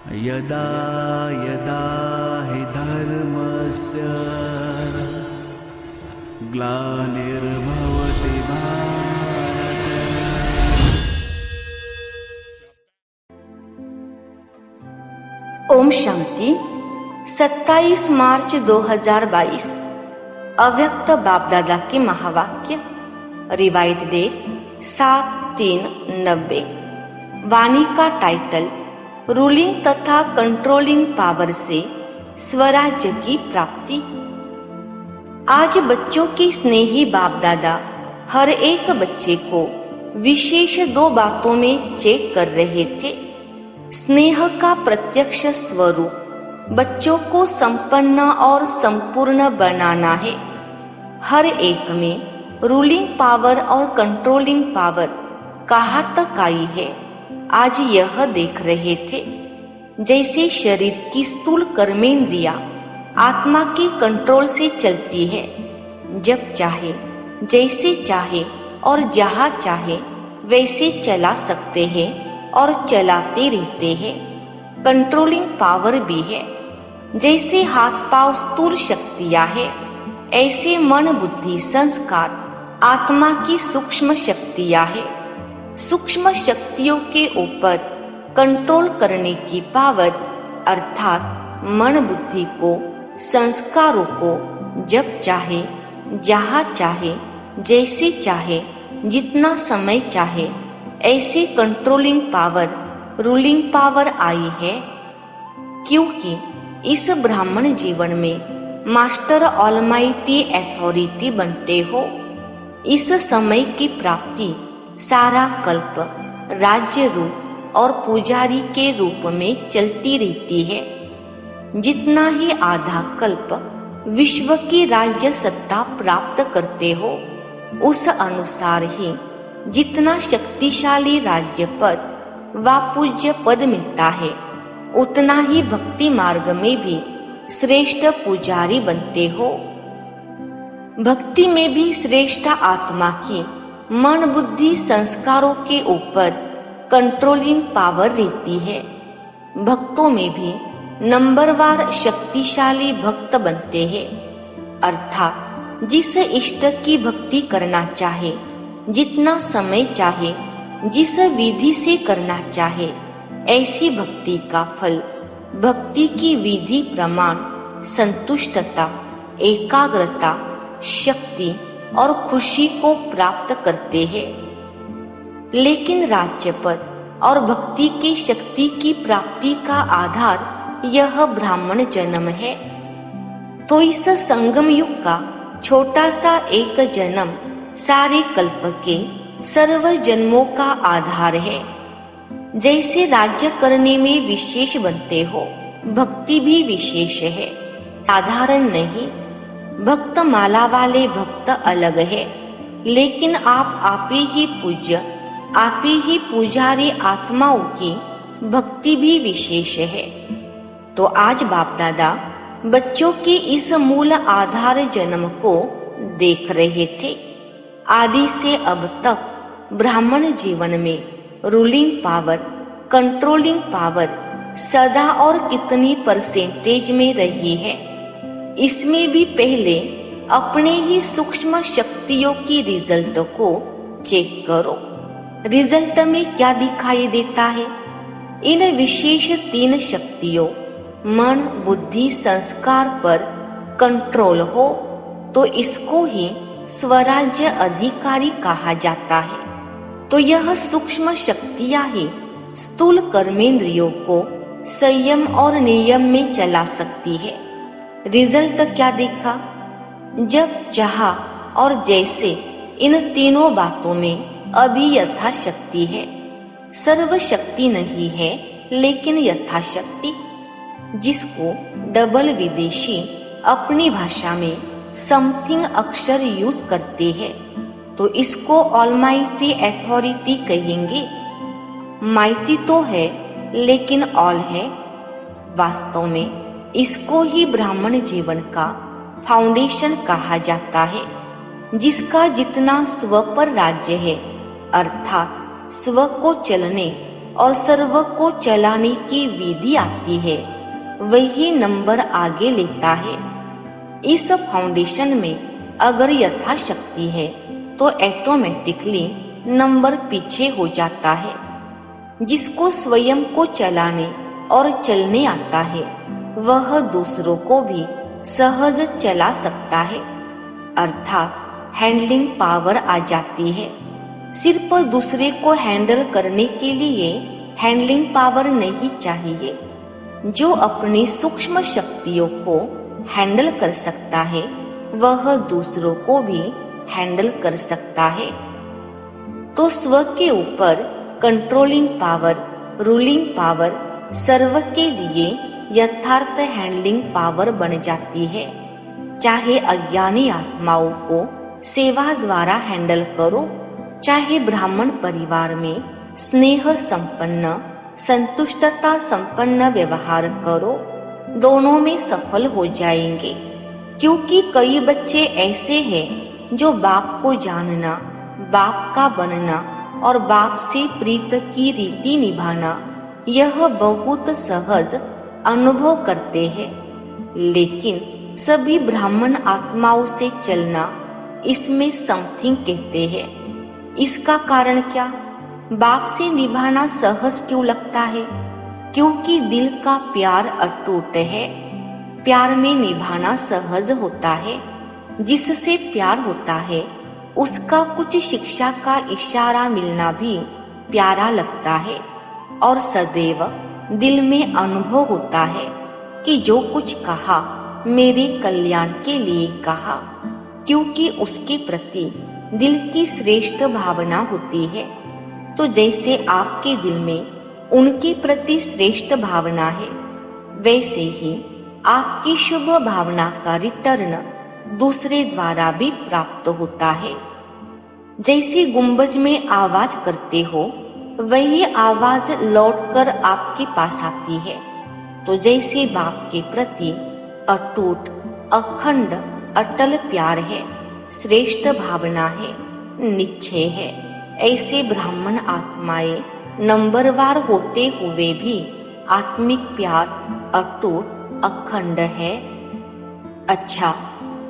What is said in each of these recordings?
यदा यदा हि धर्मस्य ग्लानिर्भवति भारत। ओम शांति। 27 मार्च 2022 अव्यक्त बाप दादा के महावाक्य। Revise date 7/3/90। वाणी का टाइटल रूलिंग तथा कंट्रोलिंग पावर से स्वराज्य की प्राप्ति। आज बच्चों के स्नेही बाप दादा हर एक बच्चे को विशेष 2 बातों में चेक कर रहे थे। स्नेह का प्रत्यक्ष स्वरूप बच्चों को संपन्न और संपूर्ण बनाना है। हर एक में रूलिंग पावर और कंट्रोलिंग पावर कहाँ तक आई है, आज यह देख रहे थे। जैसे शरीर की स्थूल कर्मेंद्रिया आत्मा के कंट्रोल से चलती है, जब चाहे, जैसे चाहे और जहाँ चाहे वैसे चला सकते हैं और चलाते रहते हैं। कंट्रोलिंग पावर भी है। जैसे हाथ पांव स्थूल शक्तियाँ है, ऐसे मन बुद्धि संस्कार आत्मा की सूक्ष्म शक्तियाँ है। सूक्ष्म शक्तियों के ऊपर कंट्रोल करने की पावर अर्थात मन बुद्धि को, संस्कारों को जब चाहे, जहाँ चाहे, जैसे चाहे, जितना समय चाहे ऐसे कंट्रोलिंग पावर, रूलिंग पावर आई है। क्योंकि इस ब्राह्मण जीवन में मास्टर ऑलमाइटी अथॉरिटी बनते हो। इस समय की प्राप्ति सारा कल्प राज्य रूप और पुजारी के रूप में चलती रहती है। जितना ही आधा कल्प विश्व की राज्य सत्ता प्राप्त करते हो, उस अनुसार ही जितना शक्तिशाली राज्य पद व पूज्य पद मिलता है, उतना ही भक्ति मार्ग में भी श्रेष्ठ पुजारी बनते हो। भक्ति में भी श्रेष्ठ आत्मा की मन बुद्धि संस्कारों के ऊपर कंट्रोलिंग पावर रहती है। भक्तों में भी नंबरवार शक्तिशाली भक्त बनते हैं। अर्थात जिस इष्ट की भक्ति करना चाहे, जितना समय चाहे, जिस विधि से करना चाहे, ऐसी भक्ति का फल भक्ति की विधि प्रमाण संतुष्टता, एकाग्रता, शक्ति और खुशी को प्राप्त करते हैं। लेकिन राज्य पद और भक्ति की शक्ति की प्राप्ति का आधार यह ब्राह्मण जन्म है। तो इस संगम युग का छोटा सा एक जन्म सारे कल्प के सर्व जन्मों का आधार है। जैसे राज्य करने में विशेष बनते हो, भक्ति भी विशेष है, साधारण नहीं। भक्त माला वाले भक्त अलग है, लेकिन आप ही पूज्य, आप ही पुजारी आत्माओं की भक्ति भी विशेष है। तो आज बाप दादा बच्चों के इस मूल आधार जन्म को देख रहे थे। आदि से अब तक ब्राह्मण जीवन में रूलिंग पावर, कंट्रोलिंग पावर सदा और कितनी परसेंटेज में रही है। इसमें भी पहले अपने ही सूक्ष्म शक्तियों की रिजल्ट को चेक करो। रिजल्ट में क्या दिखाई देता है? इन विशेष 3 शक्तियों मन बुद्धि संस्कार पर कंट्रोल हो तो इसको ही स्वराज्य अधिकारी कहा जाता है। तो यह सूक्ष्म शक्तियां ही स्थूल कर्मेंद्रियों को संयम और नियम में चला सकती है। रिजल्ट क्या देखा? जब चाहा और जैसे, इन तीनों बातों में अभी यथाशक्ति है। सर्वशक्ति नहीं है, लेकिन यथाशक्ति। जिसको डबल विदेशी अपनी भाषा में समथिंग अक्षर यूज करते हैं, तो इसको ऑलमाइटी अथॉरिटी कहेंगे। माइटी तो है, लेकिन ऑल है। वास्तव में इसको ही ब्राह्मण जीवन का फाउंडेशन कहा जाता है, जिसका जितना स्व पर राज्य है, अर्थात स्व को चलने और सर्व को चलाने की विधि आती है, वही नंबर आगे लेता है। इस फाउंडेशन में अगर यथाशक्ति है तो ऑटोमेटिकली नंबर पीछे हो जाता है। जिसको स्वयं को चलाने और चलने आता है, वह दूसरों को भी सहज चला सकता है, अर्थात हैंडलिंग पावर आ जाती है। सिर्फ दूसरे को हैंडल करने के लिए हैंडलिंग पावर नहीं चाहिए। जो अपनी सूक्ष्म शक्तियों को हैंडल कर सकता है, वह दूसरों को भी हैंडल कर सकता है। तो स्व के ऊपर कंट्रोलिंग पावर, रूलिंग पावर सर्व के लिए यथार्थ हैंडलिंग पावर बन जाती है। चाहे अज्ञानी आत्माओं को सेवा द्वारा हैंडल करो, चाहे ब्राह्मण परिवार में स्नेह संपन्न, संतुष्टता संपन्न व्यवहार करो, दोनों में सफल हो जाएंगे। क्योंकि कई बच्चे ऐसे हैं जो बाप को जानना, बाप का बनना और बाप से प्रीत की रीति निभाना यह बहुत सहज अनुभव करते हैं, लेकिन सभी ब्राह्मण आत्माओं से चलना, इसमें समथिंग कहते हैं। इसका कारण क्या? बाप से निभाना सहज क्यों लगता है? क्योंकि दिल का प्यार अटूट है। प्यार में निभाना सहज होता है। जिससे प्यार होता है उसका कुछ शिक्षा का इशारा मिलना भी प्यारा लगता है, और सदैव दिल में अनुभव होता है कि जो कुछ कहा मेरे कल्याण के लिए कहा, क्योंकि उसके प्रति दिल की श्रेष्ठ भावना होती है। तो जैसे आपके दिल में उनके प्रति श्रेष्ठ भावना है, वैसे ही आपकी शुभ भावना का रिटर्न दूसरे द्वारा भी प्राप्त होता है। जैसे गुंबज में आवाज करते हो, वही आवाज लौटकर आपके पास आती है। तो जैसे बाप के प्रति अटूट, अखंड, अटल प्यार है, श्रेष्ठ भावना है, निश्चय है, ऐसे ब्राह्मण आत्माएं नंबरवार होते हुए भी आत्मिक प्यार अटूट, अखंड है। अच्छा,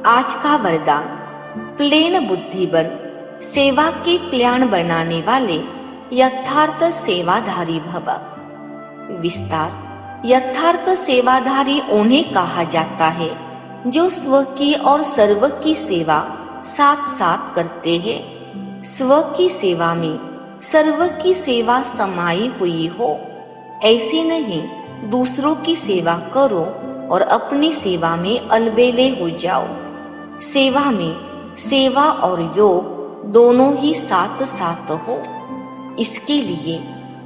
आज का वरदान, प्लेन बुद्धि बन, सेवा के प्लान बनाने वाले यथार्थ सेवाधारी भव। विस्तार, यथार्थ सेवाधारी उन्हें कहा जाता है जो स्व की और सर्व की सेवा साथ साथ करते हैं। स्व की सेवा में सर्व की सेवा समाई हुई हो। ऐसे नहीं दूसरों की सेवा करो और अपनी सेवा में अलबेले हो जाओ। सेवा में सेवा और योग दोनों ही साथ साथ हो। इसके लिए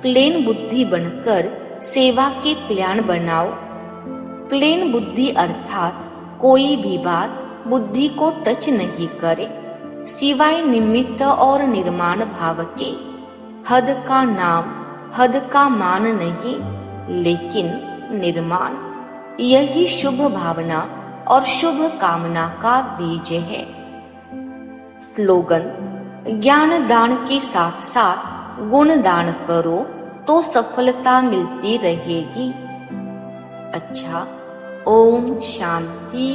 प्लेन बुद्धि बनकर सेवा के प्लान बनाओ। प्लेन बुद्धि अर्थात कोई भी बात बुद्धि को टच नहीं करे, सिवाय निमित्त और निर्माण भाव के। हद का नाम, हद का मान नहीं, लेकिन निर्माण। यही शुभ भावना और शुभ कामना का बीज है। स्लोगन, ज्ञान दान के साथ साथ गुण दान करो तो सफलता मिलती रहेगी। अच्छा, ओम शांति।